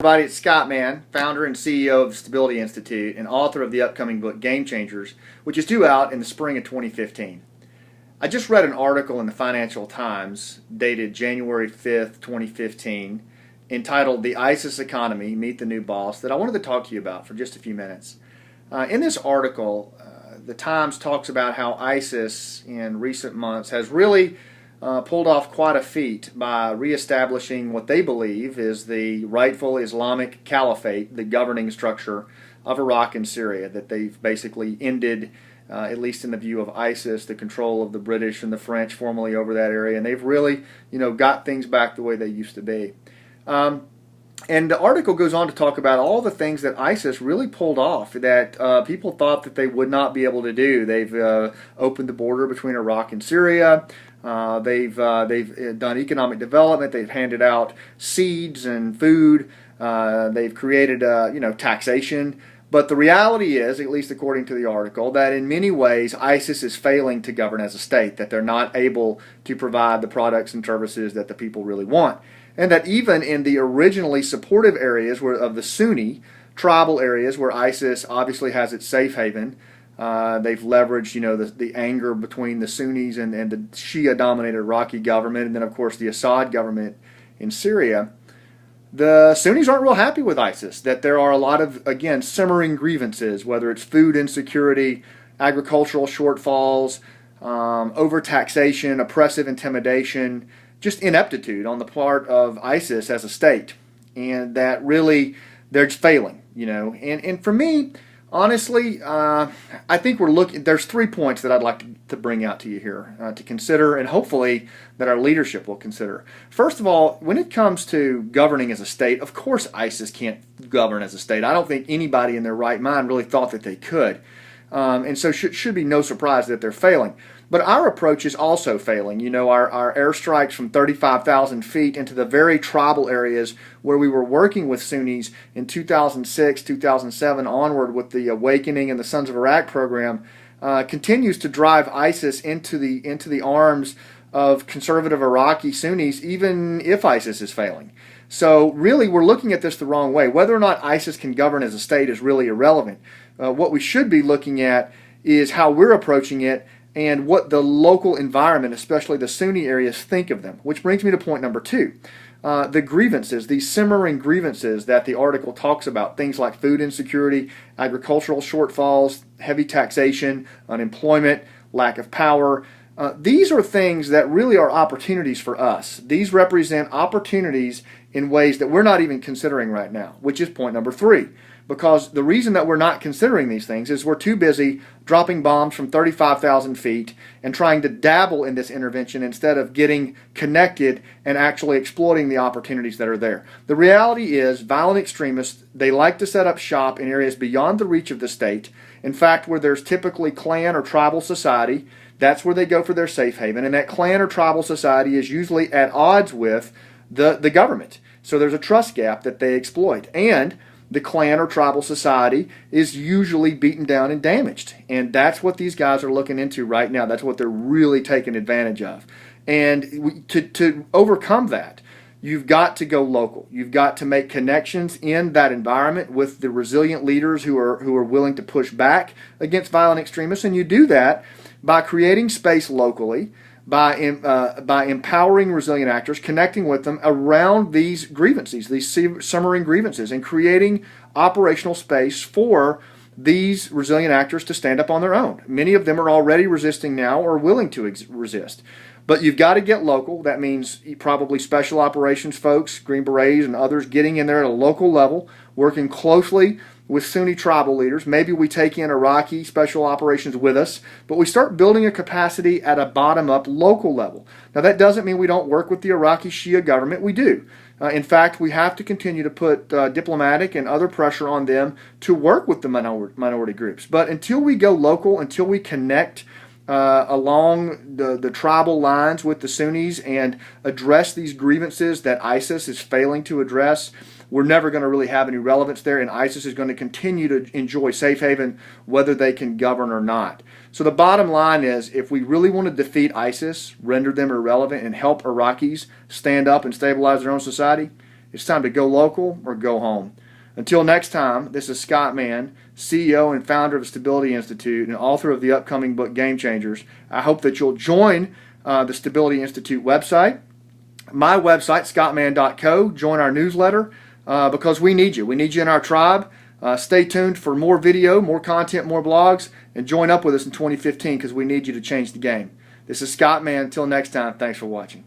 Everybody, it's Scott Mann, founder and CEO of the Stability Institute and author of the upcoming book Game Changers, which is due out in the spring of 2015. I just read an article in the Financial Times dated January 5th, 2015, entitled The ISIS Economy, Meet the New Boss, that I wanted to talk to you about for just a few minutes. In this article, the Times talks about how ISIS in recent months has really pulled off quite a feat by reestablishing what they believe is the rightful Islamic caliphate, the governing structure of Iraq and Syria, that they've basically ended, at least in the view of ISIS, the control of the British and the French formerly over that area, and they've really, got things back the way they used to be. And the article goes on to talk about all the things that ISIS really pulled off that people thought that they would not be able to do. They've opened the border between Iraq and Syria. They've done economic development. They've handed out seeds and food. They've created taxation. But the reality is, at least according to the article, that in many ways ISIS is failing to govern as a state, that they're not able to provide the products and services that the people really want. And that even in the originally supportive areas of the Sunni tribal areas where ISIS obviously has its safe haven, they've leveraged the anger between the Sunnis and the Shia-dominated Iraqi government, and then of course the Assad government in Syria. The Sunnis aren't real happy with ISIS, that there are a lot of, again, simmering grievances, whether it's food insecurity, agricultural shortfalls, overtaxation, oppressive intimidation, just ineptitude on the part of ISIS as a state, and that really they're just failing, And for me, honestly, I think there's 3 points that I'd like to bring out to you here to consider, and hopefully that our leadership will consider. First of all, when it comes to governing as a state, of course ISIS can't govern as a state. I don't think anybody in their right mind really thought that they could. And so should be no surprise that they're failing. But our approach is also failing. Our airstrikes from 35,000 feet into the very tribal areas where we were working with Sunnis in 2006, 2007 onward with the Awakening and the Sons of Iraq program continues to drive ISIS into the arms of conservative Iraqi Sunnis, even if ISIS is failing. So really, we're looking at this the wrong way. Whether or not ISIS can govern as a state is really irrelevant. What we should be looking at is how we're approaching it and what the local environment, especially the Sunni areas, think of them. Which brings me to point number 2. The grievances, these simmering grievances that the article talks about, things like food insecurity, agricultural shortfalls, heavy taxation, unemployment, lack of power. These are things that really are opportunities for us. These represent opportunities in ways that we're not even considering right now, which is point number 3. Because the reason that we're not considering these things is we're too busy dropping bombs from 35,000 feet and trying to dabble in this intervention instead of getting connected and actually exploiting the opportunities that are there. The reality is violent extremists, they like to set up shop in areas beyond the reach of the state. In fact, where there's typically clan or tribal society, that's where they go for their safe haven. And that clan or tribal society is usually at odds with the government. So there's a trust gap that they exploit. And the clan or tribal society is usually beaten down and damaged. And that's what these guys are looking into right now. That's what they're really taking advantage of. And to overcome that, you've got to go local. You've got to make connections in that environment with the resilient leaders who are willing to push back against violent extremists. And you do that by creating space locally, by empowering resilient actors, connecting with them around these grievances, these simmering grievances, and creating operational space for these resilient actors to stand up on their own. Many of them are already resisting now or willing to resist. But you've got to get local. That means probably special operations folks, Green Berets and others, getting in there at a local level, working closely with Sunni tribal leaders. Maybe we take in Iraqi special operations with us, but we start building a capacity at a bottom-up local level. Now, that doesn't mean we don't work with the Iraqi Shia government. We do. In fact, we have to continue to put diplomatic and other pressure on them to work with the minority groups. But until we go local, until we connect along the tribal lines with the Sunnis and address these grievances that ISIS is failing to address, we're never going to really have any relevance there, and ISIS is going to continue to enjoy safe haven whether they can govern or not. So the bottom line is, if we really want to defeat ISIS, render them irrelevant, and help Iraqis stand up and stabilize their own society, It's time to go local or go home. Until next time, this is Scott Mann, CEO and founder of the Stability Institute and author of the upcoming book Game Changers. I hope that you'll join the Stability Institute website, my website, scottmann.co. Join our newsletter because we need you. We need you in our tribe. Stay tuned for more video, more content, more blogs, and join up with us in 2015 because we need you to change the game. This is Scott Mann. Until next time, thanks for watching.